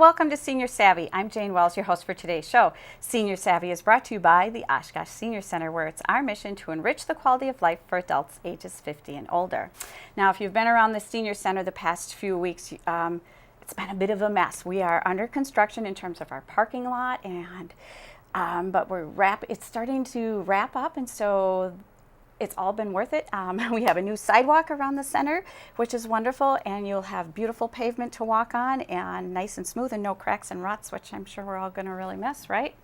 welcome to Senior Savvy. I'm Jane Wells, your host for today's show. Senior Savvy is brought to you by the Oshkosh Senior Center, where it's our mission to enrich the quality of life for adults ages 50 and older. Now, if you've been around the Senior Center the past few weeks, it's been a bit of a mess. We are under construction in terms of our parking lot, and but it's starting to wrap up, and so it's all been worth it. We have a new sidewalk around the center, which is wonderful, and you'll have beautiful pavement to walk on and nice and smooth and no cracks and ruts, which I'm sure we're all going to really miss, right?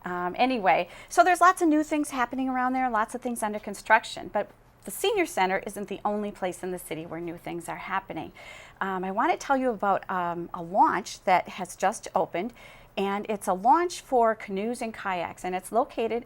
Anyway, so there's lots of new things happening around there, lots of things under construction, but the Senior Center isn't the only place in the city where new things are happening. I want to tell you about a launch that has just opened, and it's a launch for canoes and kayaks, and it's located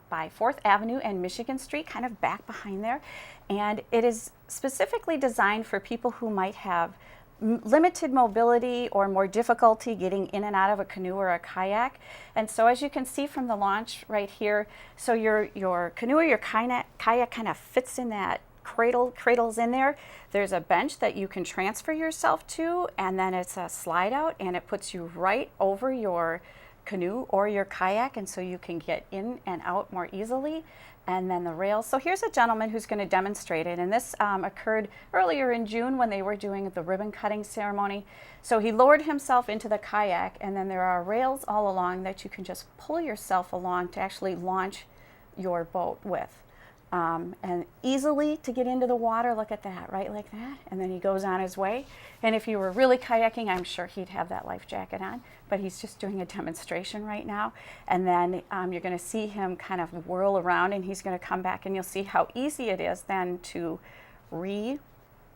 by 4th Avenue and Michigan Street, kind of back behind there. And it is specifically designed for people who might have limited mobility or more difficulty getting in and out of a canoe or a kayak. And so as you can see from the launch right here, so your canoe or your kayak kind of fits in that cradle's in there. There's a bench that you can transfer yourself to, and then it's a slide out, and it puts you right over your canoe or your kayak, and so you can get in and out more easily. And then the rails. So here's a gentleman who's going to demonstrate it, and this occurred earlier in June when they were doing the ribbon cutting ceremony. So he lowered himself into the kayak, and then there are rails all along that you can just pull yourself along to actually launch your boat with. And easily to get into the water, look at that, right, like that, and then he goes on his way. And if you were really kayaking, I'm sure he'd have that life jacket on, but he's just doing a demonstration right now. And then you're going to see him kind of whirl around, and he's going to come back, and you'll see how easy it is then to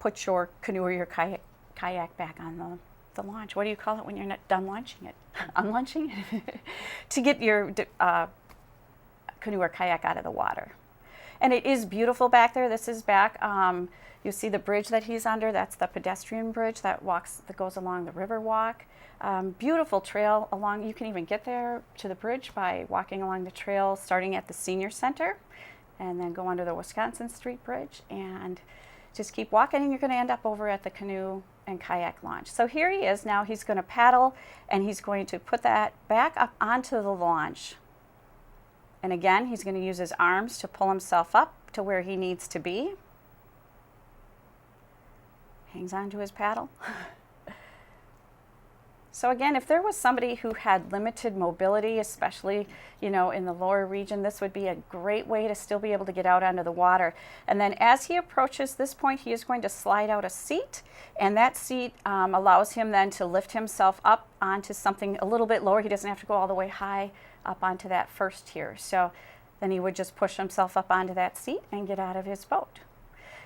put your canoe or your kayak back on the launch. What do you call it when you're not done launching it? Unlaunching it? To get your canoe or kayak out of the water. And it is beautiful back there. This is back. You see the bridge that he's under. That's the pedestrian bridge that goes along the river walk. Beautiful trail along. You can even get there to the bridge by walking along the trail, starting at the Senior Center, and then go under the Wisconsin Street Bridge, and just keep walking, and you're going to end up over at the canoe and kayak launch. So here he is now. He's going to paddle, and he's going to put that back up onto the launch. And again, he's going to use his arms to pull himself up to where he needs to be. Hangs onto his paddle. So again, if there was somebody who had limited mobility, especially, in the lower region, this would be a great way to still be able to get out onto the water. And then as he approaches this point, he is going to slide out a seat, and that seat allows him then to lift himself up onto something a little bit lower. He doesn't have to go all the way high up onto that first tier. So then he would just push himself up onto that seat and get out of his boat.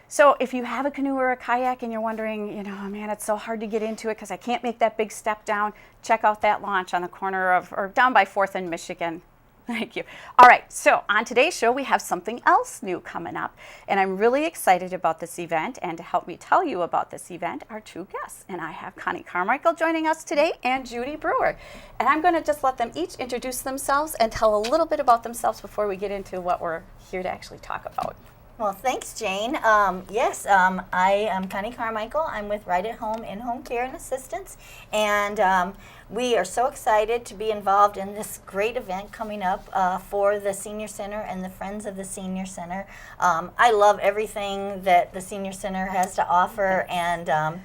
So if you have a canoe or a kayak and you're wondering, oh man, it's so hard to get into it because I can't make that big step down, check out that launch on the corner or down by 4th and Michigan. Thank you. All right, so on today's show, we have something else new coming up, and I'm really excited about this event, and to help me tell you about this event are two guests, and I have Connie Carmichael joining us today and Judy Brewer, and I'm going to just let them each introduce themselves and tell a little bit about themselves before we get into what we're here to actually talk about. Well, thanks, Jane. Yes, I am Connie Carmichael. I'm with Right at Home in-home care and assistance, and we are so excited to be involved in this great event coming up for the Senior Center and the Friends of the Senior Center. I love everything that the Senior Center has to offer, and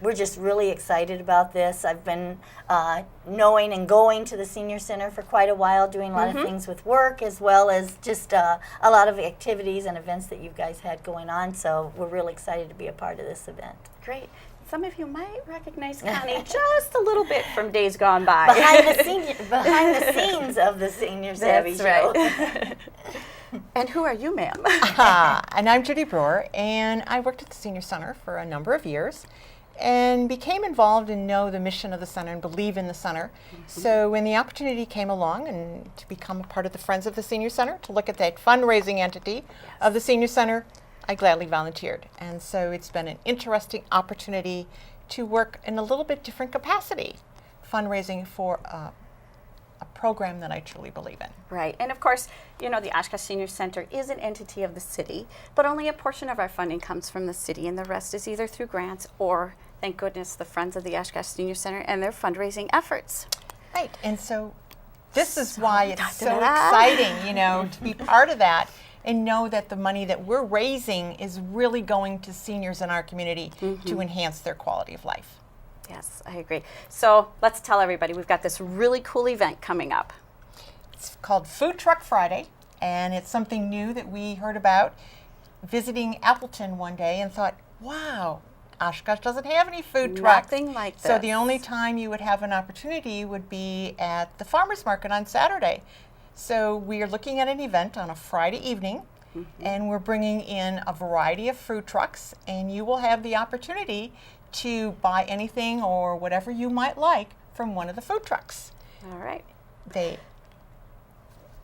we're just really excited about this. I've been knowing and going to the Senior Center for quite a while, doing a lot of things with work, as well as just a lot of activities and events that you guys had going on. So we're really excited to be a part of this event. Great. Some of you might recognize Connie just a little bit from days gone by. Behind the scenes of the Senior Savvy Show. Right. And who are you, ma'am? And I'm Judy Brewer, and I worked at the Senior Center for a number of years and became involved and know the mission of the center and believe in the center. So when the opportunity came along and to become a part of the Friends of the Senior Center, to look at that fundraising entity of the Senior Center, I gladly volunteered. And so it's been an interesting opportunity to work in a little bit different capacity, fundraising for a program that I truly believe in. Right, and of course, the Oshkosh Senior Center is an entity of the city, but only a portion of our funding comes from the city, and the rest is either through grants or thank goodness, the Friends of the Oshkosh Senior Center and their fundraising efforts. Right, and so this is why it's so da-da-da. exciting, you know, to be part of that and know that the money that we're raising is really going to seniors in our community to enhance their quality of life. Yes, I agree. So let's tell everybody, we've got this really cool event coming up. It's called Food Truck Friday, and it's something new that we heard about visiting Appleton one day and thought, wow, Oshkosh doesn't have any food trucks. Nothing like So this. the only time you would have an opportunity would be at the farmer's market on Saturday. So we are looking at an event on a Friday evening, and we're bringing in a variety of food trucks, and you will have the opportunity to buy anything or whatever you might like from one of the food trucks. All right.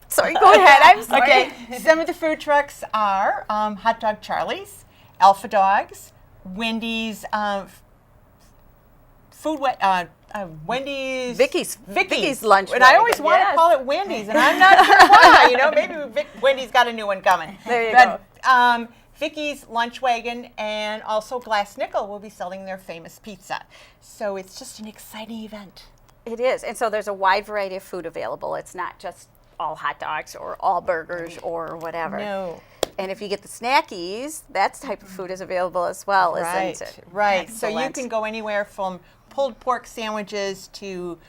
Sorry, go ahead. I'm sorry. Okay, some of the food trucks are Hot Dog Charlie's, Alpha Dogs, Wendy's, Wendy's, Vicky's lunch. And I always want to call it Wendy's, and I'm not sure why. You know, maybe Wendy's got a new one coming. There you go. Vicky's Lunch Wagon and also Glass Nickel will be selling their famous pizza. So it's just an exciting event. It is, and so there's a wide variety of food available. It's not just all hot dogs or all burgers or whatever. No. And if you get the snackies, that type of food is available as well, isn't it? Right. So you Excellent. can go anywhere from pulled pork sandwiches to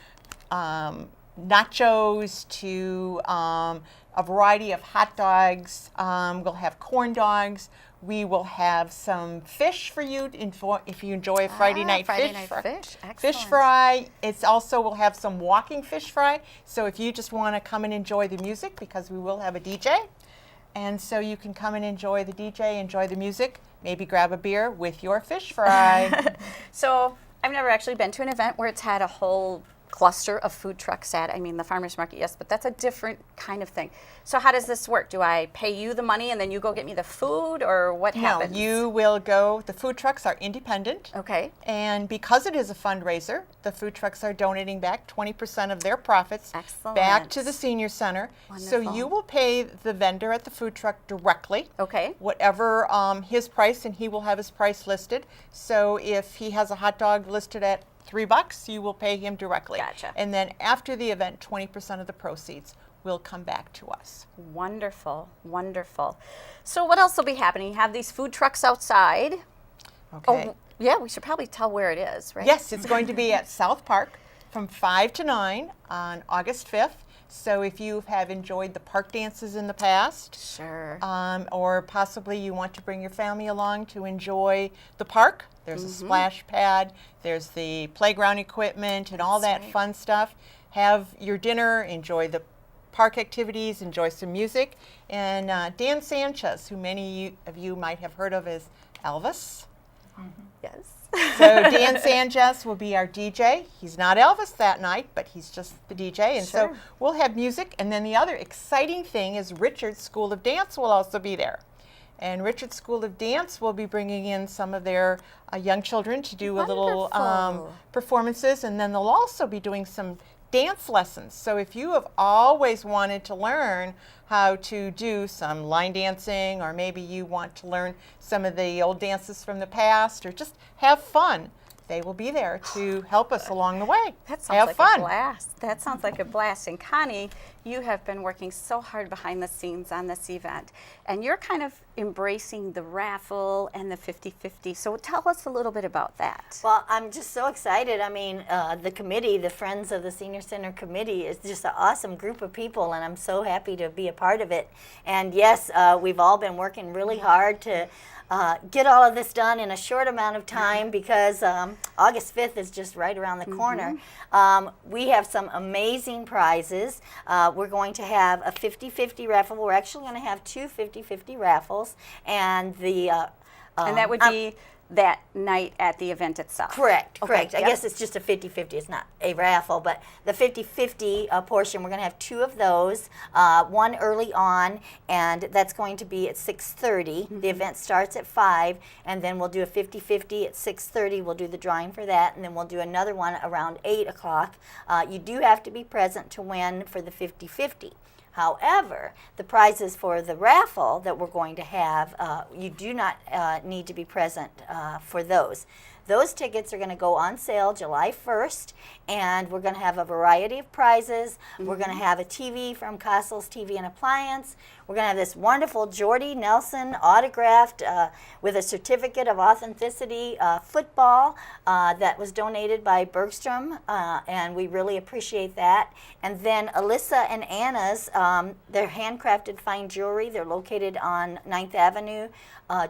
nachos to a variety of hot dogs. We'll have corn dogs. We will have some fish for you if you enjoy a Friday night Friday fish night fry. fish. Fish Excellent. fry. It's also, we'll have some walking fish fry. So if you just want to come and enjoy the music, because we will have a DJ. And so you can come and enjoy the DJ, enjoy the music, maybe grab a beer with your fish fry. So I've never actually been to an event where it's had a whole cluster of food trucks at. I mean, the farmer's market, yes, but that's a different kind of thing. So how does this work? Do I pay you the money and then you go get me the food, or what happens? No, you will go, the food trucks are independent. Okay. And because it is a fundraiser, the food trucks are donating back 20% of their profits Excellent. back to the senior center. So Wonderful. you will pay the vendor at the food truck directly. Okay. Whatever his price, and he will have his price listed. So if he has a hot dog listed at $3, you will pay him directly. Gotcha. And then after the event, 20% of the proceeds will come back to us. Wonderful, wonderful. So what else will be happening? You have these food trucks outside. Okay. Oh, yeah, we should probably tell where it is, right? Yes, it's going to be at South Park from 5 to 9 on August 5th. So if you have enjoyed the park dances in the past, Sure. or possibly you want to bring your family along to enjoy the park, there's a splash pad, there's the playground equipment and all that right. fun stuff. Have your dinner, enjoy the park activities, enjoy some music. And Dan Sanchez, who many of you might have heard of as Elvis. Yes. So Dan Sanchez will be our DJ. He's not Elvis that night, but he's just the DJ. And so Sure. we'll have music. And then the other exciting thing is Richard's School of Dance will also be there. And Richard's School of Dance will be bringing in some of their young children to do a little Wonderful. performances. And then they'll also be doing some dance lessons. So if you have always wanted to learn how to do some line dancing, or maybe you want to learn some of the old dances from the past, or just have fun, they will be there to help us along the way. That sounds have like fun. a blast. That sounds like a blast. And Connie, you have been working so hard behind the scenes on this event, and you're kind of embracing the raffle and the 50-50. So tell us a little bit about that. Well, I'm just so excited. I mean, the committee, the Friends of the Senior Center Committee, is just an awesome group of people, and I'm so happy to be a part of it. And yes, we've all been working really hard to get all of this done in a short amount of time, because August 5th is just right around the corner. We have some amazing prizes. We're going to have a 50-50 raffle. We're actually going to have two 50-50 raffles, and the and that would be that night at the event itself. Correct, Okay, correct. I yep. guess it's just a 50-50. It's not a raffle, but the 50-50 portion, we're going to have two of those, one early on, and that's going to be at 6:30. The event starts at 5, and then we'll do a 50-50 at 6:30. We'll do the drawing for that, and then we'll do another one around 8 o'clock. You do have to be present to win for the 50-50. However, the prizes for the raffle that we're going to have, you do not need to be present for those. those tickets are going to go on sale July 1st, and we're going to have a variety of prizes. We're going to have a TV from Castle's TV and Appliance. We're going to have this wonderful Jordy Nelson autographed with a certificate of authenticity football that was donated by Bergstrom, and we really appreciate that. And then Alyssa and Anna's, they're handcrafted fine jewelry. They're located on 9th Avenue.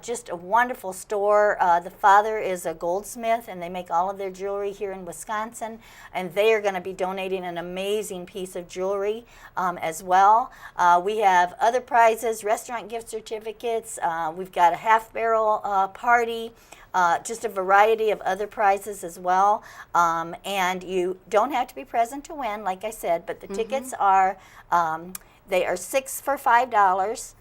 Just a wonderful store. The father is a goldsmith, and they make all of their jewelry here in Wisconsin. And they are going to be donating an amazing piece of jewelry as well. We have other prizes, restaurant gift certificates. We've got a half barrel party. Just a variety of other prizes as well. And you don't have to be present to win, like I said, but the tickets are, they are 6 for $5.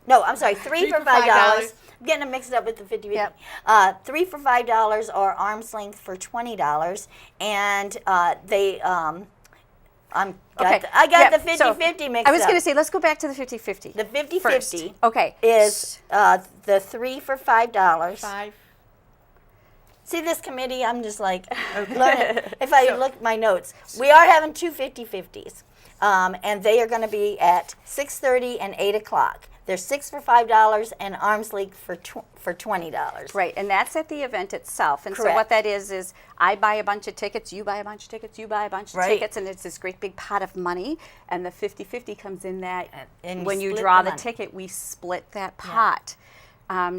No, I'm sorry, three for $5. I'm getting them mixed up with the 50-50. Yep. 3 for $5 or arm's length for $20. And they, I got the 50-50 mixed up. I was going to say, let's go back to the 50-50. The 50-50 first. Okay. is the 3 for $5. 5. See this committee? I'm just like, learning. If I look at my notes, we are having two 50-50s. And they are going to be at 6:30 and 8 o'clock. They're 6 for $5 and arm's length for $20. Right, and that's at the event itself. And so Correct. what that is I buy a bunch of tickets, you buy a bunch of tickets, you buy a bunch of Right. tickets, and it's this great big pot of money. And the 50-50 comes in that And when you split draw the the money. ticket, we split that pot.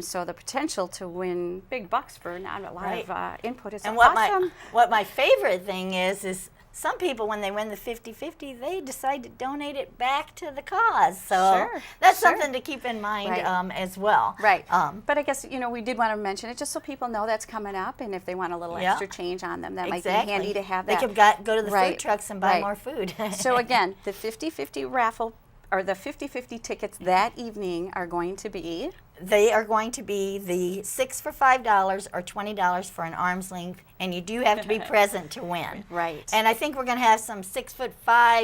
So the potential to win big bucks for not a lot Right. of input is And awesome. what my favorite thing is some people, when they win the 50-50, they decide to donate it back to the cause. So Sure, that's sure. something to keep in mind Right. as well. Right. Um, But I guess, we did want to mention it just so people know that's coming up, and if they want a little Yeah. extra change on them, that might exactly. be handy to have They that. could go to the food Right, trucks and buy right. more food. So again, the 50-50 raffle, or the 50-50 tickets that evening are going to be, They are going to be the 6 for $5 or $20 for an arm's length, and you do have to be present to win. Right. And I think we're going to have some 6'5",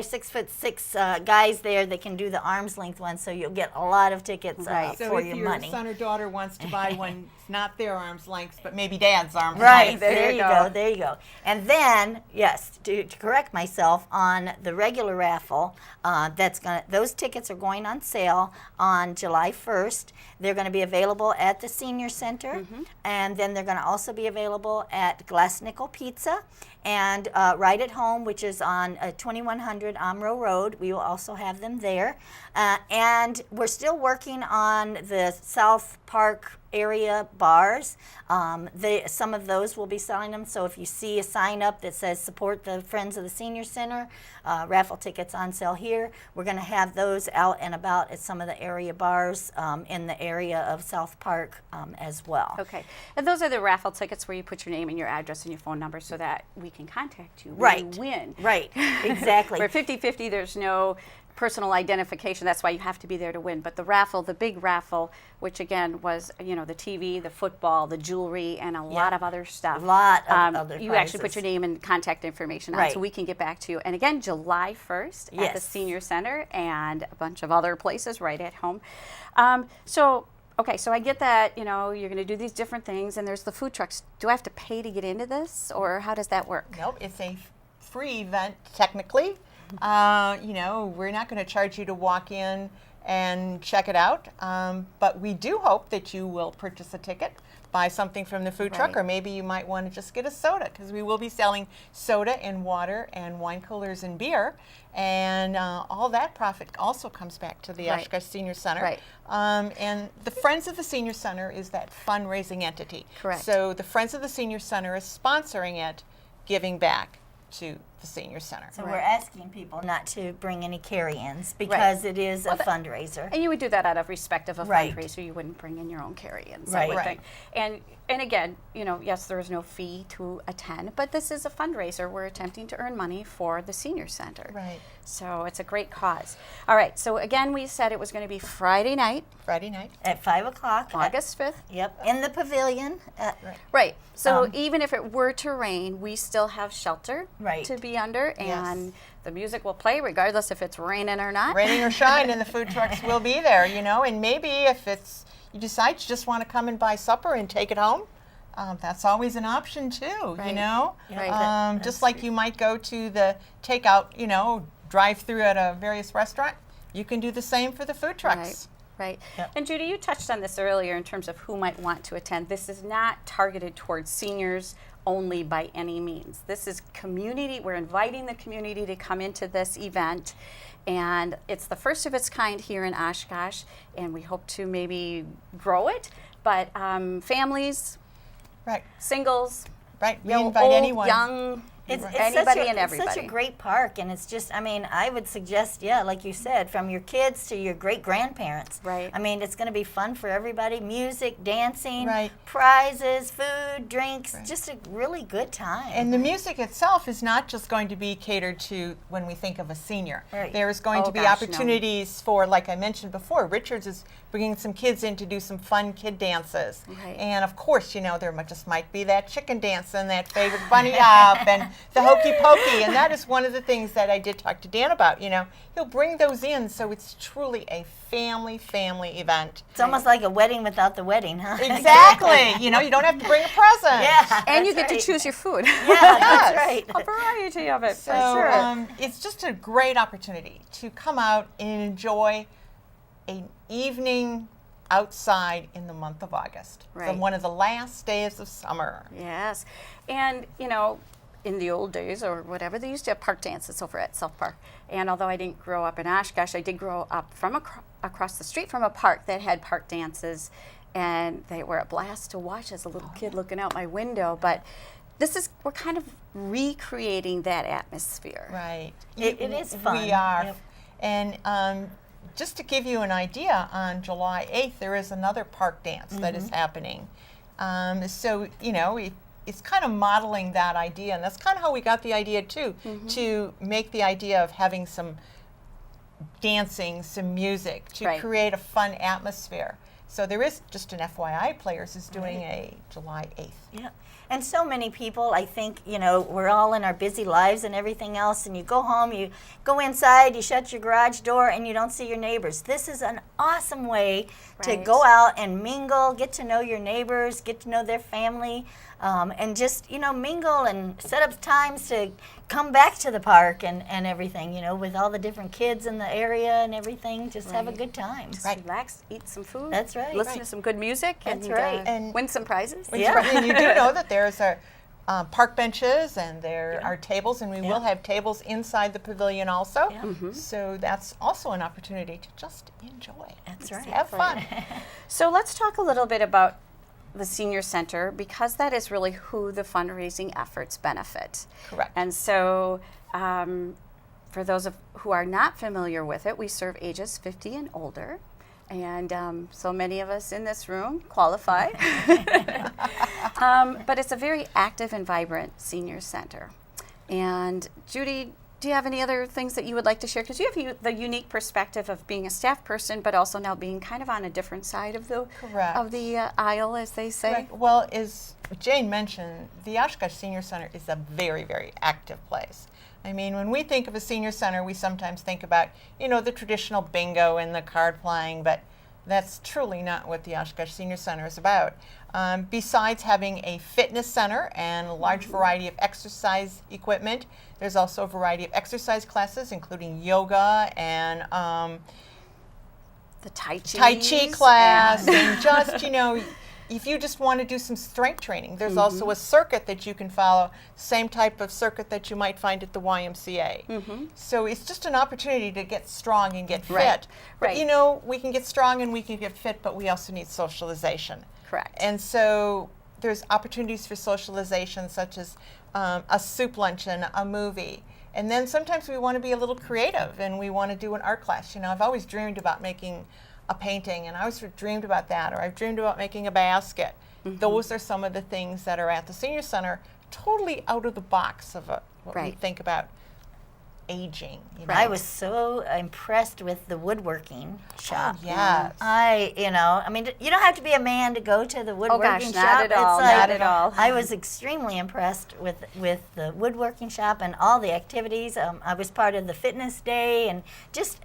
6'6" guys there that can do the arm's length one, so you'll get a lot of tickets Right. So for if your your money. son or daughter wants to buy one, it's not their arm's length, but maybe dad's arm's Right, length. there you go. go, there you go. And then, yes, to correct myself, on the regular raffle, those tickets are going on sale on July 1st. They're going to be available at the Senior Center, and then they're going to also be available at Glass Nickel Pizza and Right at Home, which is on 2100 Omro Road. We will also have them there. And we're still working on the South Park area bars. Some of those will be selling them, so if you see a sign up that says support the Friends of the Senior Center, raffle tickets on sale here, we're going to have those out and about at some of the area bars in the area of South Park as well. okay. And those are the raffle tickets where you put your name and your address and your phone number so that we can contact you when Right. you win. Right, exactly. Where 50-50, there's no personal identification. That's why you have to be there to win. But the raffle, the big raffle, which again was, the TV, the football, the jewelry, and a lot of other stuff. A lot of other You actually put prizes. your name and contact information on, Right. so we can get back to you. And again, July 1st at the Yes. Senior Center and a bunch of other places right at home. Okay, so I get that, you're going to do these different things, and there's the food trucks. Do I have to pay to get into this, or how does that work? Nope, it's a free event technically. We're not going to charge you to walk in and check it out, but we do hope that you will purchase a ticket, buy something from the food truck, Right. or maybe you might want to just get a soda, because we will be selling soda and water and wine coolers and beer, and all that profit also comes back to the Right. Oshkosh Senior Center. Right. And the Friends of the Senior Center is that fundraising entity. Correct. So the Friends of the Senior Center is sponsoring it, giving back to the Senior Center. So Right. we're asking people not to bring any carry-ins because it is a fundraiser. And you would do that out of respect of a Right. fundraiser. You wouldn't bring in your own carry-ins, Right. I would Right. think. And again, yes, there is no fee to attend, but this is a fundraiser. We're attempting to earn money for the Senior Center. Right. So it's a great cause. All right, so again, we said it was going to be Friday night, Friday night. At 5 o'clock. August 5th. Yep, in the pavilion. Right. So Um, even if it were to rain, we still have shelter Right. to be under, and the music will play regardless if it's raining or not. Raining or shine, and the food trucks will be there, and maybe if you decide you just want to come and buy supper and take it home, That's always an option too, you Right. know? Yeah, Just that's like great. you might go to the takeout, drive-through at a various restaurant, you can do the same for the food trucks. Right. Yep. And Judy, you touched on this earlier in terms of who might want to attend. This is not targeted towards seniors only by any means. This is community. We're inviting the community to come into this event. And it's the first of its kind here in Oshkosh, and we hope to maybe grow it. But families, Right, singles, right. We you know, invite old, anyone. young, It's anybody and everybody. It's such a great park, and it's just, I mean, I would suggest, yeah, like you said, from your kids to your great-grandparents. Right. I mean, it's going to be fun for everybody. Music, dancing, Right. prizes, food, drinks, just a really good time. And the music itself is not just going to be catered to when we think of a senior. Right. There is going Oh, to be gosh, no. opportunities for, like I mentioned before, Richards is bringing some kids in to do some fun kid dances. Right. And of course, there just might be that chicken dance and that favorite bunny hop and the hokey pokey. And that is one of the things that I did talk to Dan about. He'll bring those in, so it's truly a family event. It's almost like a wedding without the wedding, huh? Exactly. You don't have to bring a present. Yeah. and you that's get right. to choose your food. Yeah, that's Yes. right. A variety of it, So for sure. it's just a great opportunity to come out and enjoy an evening outside in the month of August. Right. One of the last days of summer. Yes. And, in the old days or whatever, they used to have park dances over at South Park. And although I didn't grow up in Oshkosh, I did grow up from across the street from a park that had park dances. And they were a blast to watch as a little kid looking out my window. But we're kind of recreating that atmosphere. Right. It is fun. We are. Yep. And just to give you an idea, on July 8th, there is another park dance that is happening. So, it's kind of modeling that idea. And that's kind of how we got the idea, too, to make the idea of having some dancing, some music, to Right. create a fun atmosphere. So there is, just an FYI, Players is doing a July 8th. Yeah. And so many people, I think, we're all in our busy lives and everything else, and you go home, you go inside, you shut your garage door, and you don't see your neighbors. This is an awesome way to Right. go out and mingle, get to know your neighbors, get to know their family, and just, mingle and set up times to come back to the park and everything, with all the different kids in the area and everything. Just have a Right. good time. Just Right. relax, eat some food. That's right. Listen Right. to some good music. That's and, right. And- win some prizes. Yeah. And you do know that there's park benches and there are tables, and we will have tables inside the pavilion also. Yeah. So that's also an opportunity to just enjoy. That's right. Have fun. So let's talk a little bit about the Senior Center, because that is really who the fundraising efforts benefit. Correct. And so for those who are not familiar with it, we serve ages 50 and older. And so many of us in this room qualify. But it's a very active and vibrant senior center. And Judy, do you have any other things that you would like to share? Because you have the unique perspective of being a staff person, but also now being kind of on a different side of the Correct. aisle, as they say. Right. Well, as Jane mentioned, the Oshkosh Senior Center is a very, very active place. I mean, when we think of a senior center, we sometimes think about, the traditional bingo and the card playing, but that's truly not what the Oshkosh Senior Center is about. Besides having a fitness center and a large variety of exercise equipment, there's also a variety of exercise classes, including yoga and The Tai Chi. Tai Chi class, and just, if you just want to do some strength training, there's also a circuit that you can follow, same type of circuit that you might find at the YMCA. So it's just an opportunity to get strong and get Right. fit. But Right. we can get strong and we can get fit, but we also need socialization. Correct. And so there's opportunities for socialization, such as a soup luncheon, a movie. And then sometimes we want to be a little creative and we want to do an art class. I've always dreamed about making a painting, and I always dreamed about that, or I've dreamed about making a basket. Those are some of the things that are at the Senior Center, totally out of the box of what we Right. think about aging. I was so impressed with the woodworking shop. yes. I mean, you don't have to be a man to go to the woodworking not shop. at all, It's not at all. I was extremely impressed with the woodworking shop and all the activities. I was part of the fitness day, and just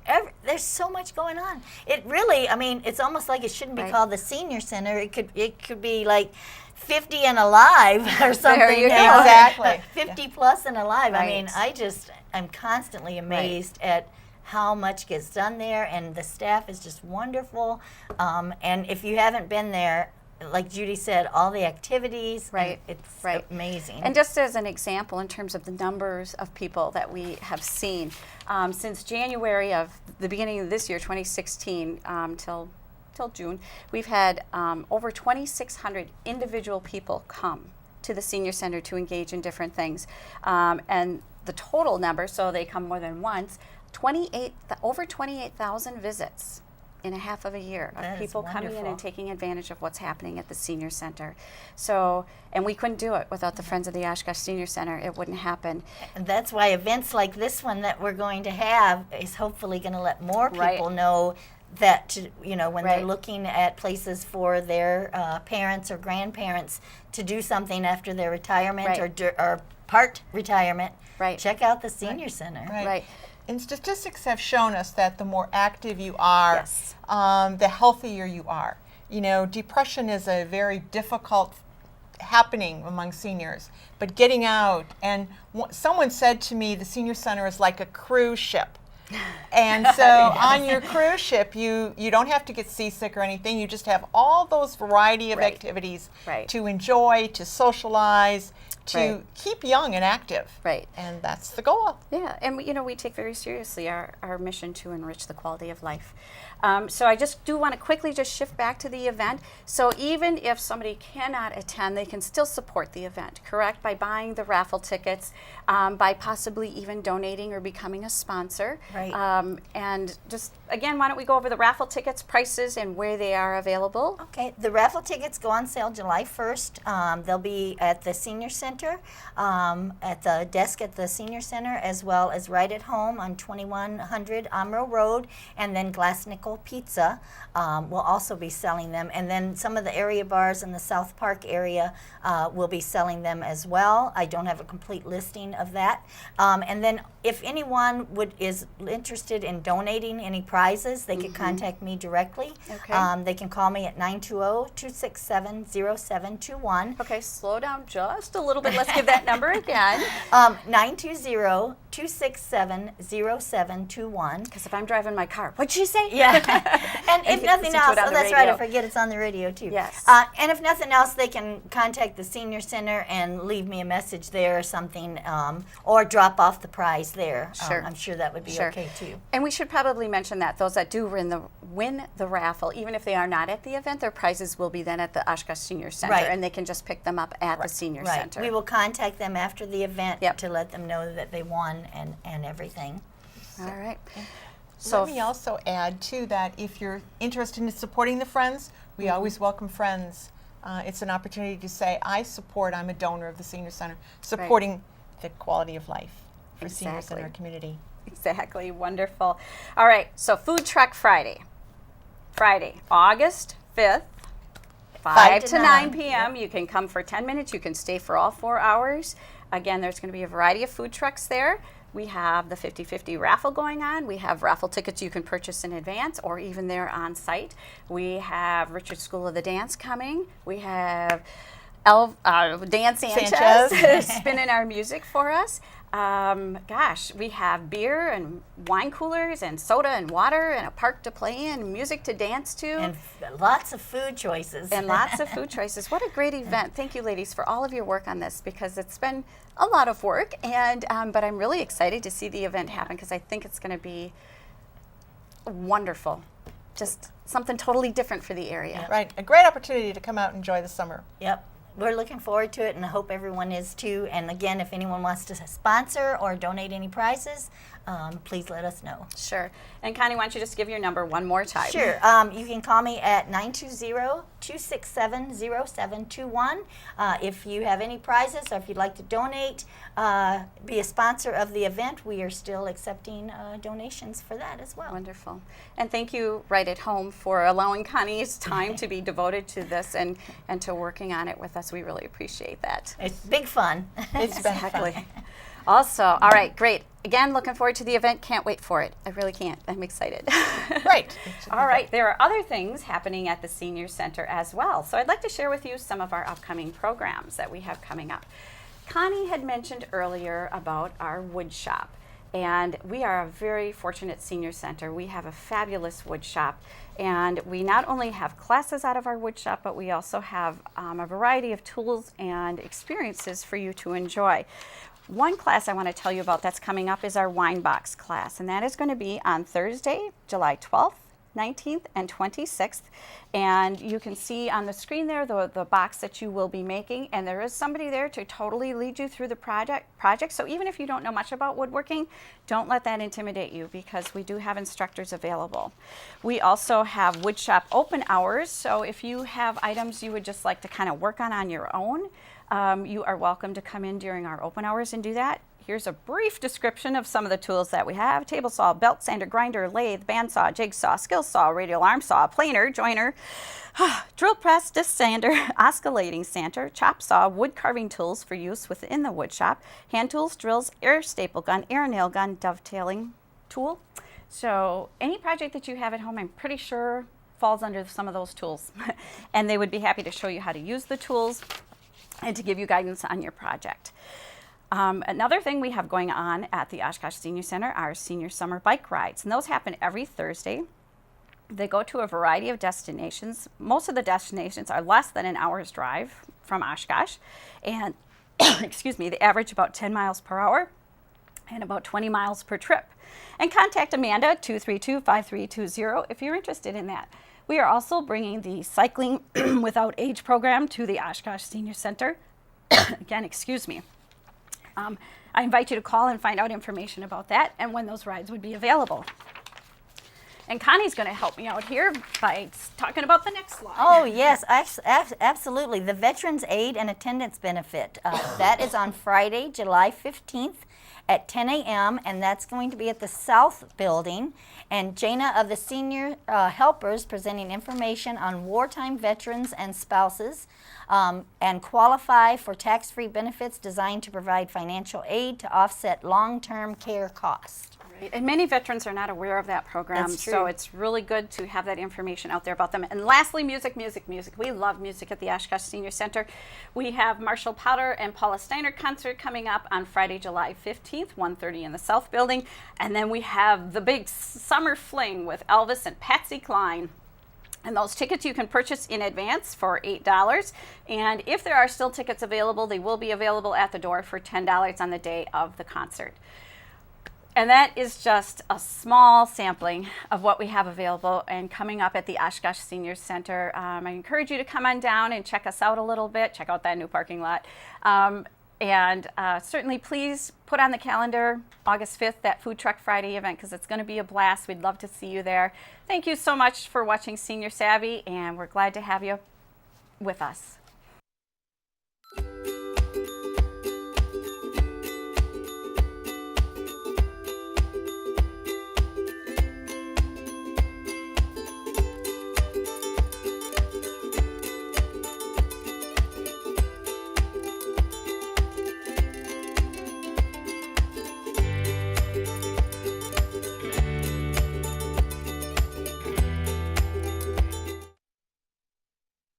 there's so much going on. It really, I mean, it's almost like it shouldn't be Right. called the Senior Center. It could be like 50 and alive or something. you go. Exactly. 50 plus and alive. I mean, Right. I'm constantly amazed at how much gets done there, and the staff is just wonderful. And if you haven't been there, like Judy said, all the activities, Right, it's right. amazing. And just as an example, in terms of the numbers of people that we have seen, since January of the beginning of this year, 2016, till June, we've had over 2,600 individual people come to the senior center to engage in different things. And the total number, so they come more than once, over 28,000 visits in a half of a year That of is people coming in wonderful. and taking advantage of what's happening at the senior center. So, and we couldn't do it without the Friends of the Oshkosh Senior Center. It wouldn't happen. And that's why events like this one that we're going to have is hopefully going to let more Right. people know that, when Right. they're looking at places for their parents or grandparents to do something after their retirement Right. or part retirement, Right. check out the senior center. Right. And statistics have shown us that the more active you are, Yes. the healthier you are. Depression is a very difficult happening among seniors, but getting out, and someone said to me, the senior center is like a cruise ship. And so on your cruise ship, you don't have to get seasick or anything. You just have all those variety of Right. activities Right. to enjoy, to socialize, to Right. keep young and active. Right. And that's the goal. Yeah, and we take very seriously our mission to enrich the quality of life. So I just do want to quickly just shift back to the event. So even if somebody cannot attend, they can still support the event, correct? By buying the raffle tickets, by possibly even donating or becoming a sponsor. Right. And just, again, why don't we go over the raffle tickets, prices, and where they are available? Okay, the raffle tickets go on sale July 1st. They'll be at the Senior Center, at the desk at the Senior Center, as well as right at home on 2100 Amro Road, and then Glass Nickel Pizza will also be selling them. And then some of the area bars in the South Park area will be selling them as well. I don't have a complete listing of that. And then if anyone is interested in donating any prizes, they could contact me directly. Okay. They can call me at 920-267-0721. Okay, slow down just a little bit. Let's give that number again. 920-267-0721. Because if I'm driving my car, what'd you say? Yeah. And if Listen nothing to else, it on the that's right, I radio. forget it's on the radio too. Yes. And if nothing else, they can contact the Senior Center and leave me a message there or something, or drop off the prize there. Sure. I'm sure that would be Sure. okay too. And we should probably mention that those that do win the raffle, even if they are not at the event, their prizes will be then at the Oshkosh Senior Center, Right. and they can just pick them up at the Senior Right. Center. We will contact them after the event Yep. to let them know that they won and everything. All right. Let me also add, too, that if you're interested in supporting the Friends, we always welcome friends. It's an opportunity to say, I'm a donor of the Senior Center, supporting the quality of life for seniors in Exactly. our community. Exactly. Wonderful. All right. So Food Truck Friday, August 5th, 5 to 9 p.m. You can come for 10 minutes. You can stay for all 4 hours. Again, there's going to be a variety of food trucks there. We have the 50-50 raffle going on. We have raffle tickets you can purchase in advance or even there on site. We have Richard School of the Dance coming. We have Dan Sanchez spinning our music for us. We have beer and wine coolers and soda and water and a park to play in, music to dance to. And lots of food choices. And lots of food choices. What a great event. Thank you, ladies, for all of your work on this, because it's been a lot of work. And but I'm really excited to see the event happen, because I think it's going to be wonderful. Just something totally different for the area. Right, a great opportunity to come out and enjoy the summer. Yep. We're looking forward to it, and I hope everyone is too. And again, if anyone wants to sponsor or donate any prizes, please let us know. Sure. And Connie, why don't you just give your number one more time? Sure. You can call me at 920-267-0721. If you have any prizes or if you'd like to donate, be a sponsor of the event, we are still accepting donations for that as well. Wonderful. And thank you, Right at Home, for allowing Connie's time to be devoted to this and to working on it with us. We really appreciate that. It's big fun. It's been fun. Exactly. Also, all right, great. Again, looking forward to the event. Can't wait for it. I really can't. I'm excited. Right. All right, there are other things happening at the Senior Center as well. So I'd like to share with you some of our upcoming programs that we have coming up. Connie had mentioned earlier about our wood shop. And we are a very fortunate senior center. We have a fabulous wood shop. And we not only have classes out of our wood shop, but we also have a variety of tools and experiences for you to enjoy. One class I want to tell you about that's coming up is our wine box class. And that is going to be on Thursday, July 12th. 19th and 26th, and you can see on the screen there the box that you will be making, and there is somebody there to totally lead you through the project. So even if you don't know much about woodworking, don't let that intimidate you, because we do have instructors available. We also have woodshop open hours, so if you have items you would just like to kind of work on your own, you are welcome to come in during our open hours and do that. Here's a brief description of some of the tools that we have: table saw, belt sander, grinder, lathe, bandsaw, jigsaw, skill saw, radial arm saw, planer, joiner, drill press, disc sander, oscillating sander, chop saw, wood carving tools for use within the wood shop, hand tools, drills, air staple gun, air nail gun, dovetailing tool. So any project that you have at home, I'm pretty sure falls under some of those tools. And they would be happy to show you how to use the tools and to give you guidance on your project. Another thing we have going on at the Oshkosh Senior Center are senior summer bike rides, and those happen every Thursday. They go to a variety of destinations. Most of the destinations are less than an hour's drive from Oshkosh, and excuse me, they average about 10 miles per hour and about 20 miles per trip. And contact Amanda, 232-5320, if you're interested in that. We are also bringing the Cycling Without Age program to the Oshkosh Senior Center. Again, excuse me. I invite you to call and find out information about that and when those rides would be available. And Connie's going to help me out here by talking about the next slide. Oh, yes, absolutely. The Veterans Aid and Attendance Benefit. That is on Friday, July 15th at 10 a.m., and that's going to be at the South Building. And Jana of the Senior Helpers presenting information on wartime veterans and spouses, and qualify for tax-free benefits designed to provide financial aid to offset long-term care costs. Right. And many veterans are not aware of that program, That's true. so it's really good to have that information out there about them. And lastly, music. We love music at the Oshkosh Senior Center. We have Marshall Powder and Paula Steiner concert coming up on Friday, July 15th, 1:30 in the South Building. And then we have the big summer fling with Elvis and Patsy Cline. And those tickets you can purchase in advance for $8. And if there are still tickets available, they will be available at the door for $10 on the day of the concert. And that is just a small sampling of what we have available and coming up at the Oshkosh Senior Center. I encourage you to come on down and check us out a little bit. Check out that new parking lot. And certainly please put on the calendar August 5th, that Food Truck Friday event, because it's going to be a blast. We'd love to see you there. Thank you so much for watching Senior Savvy, and we're glad to have you with us.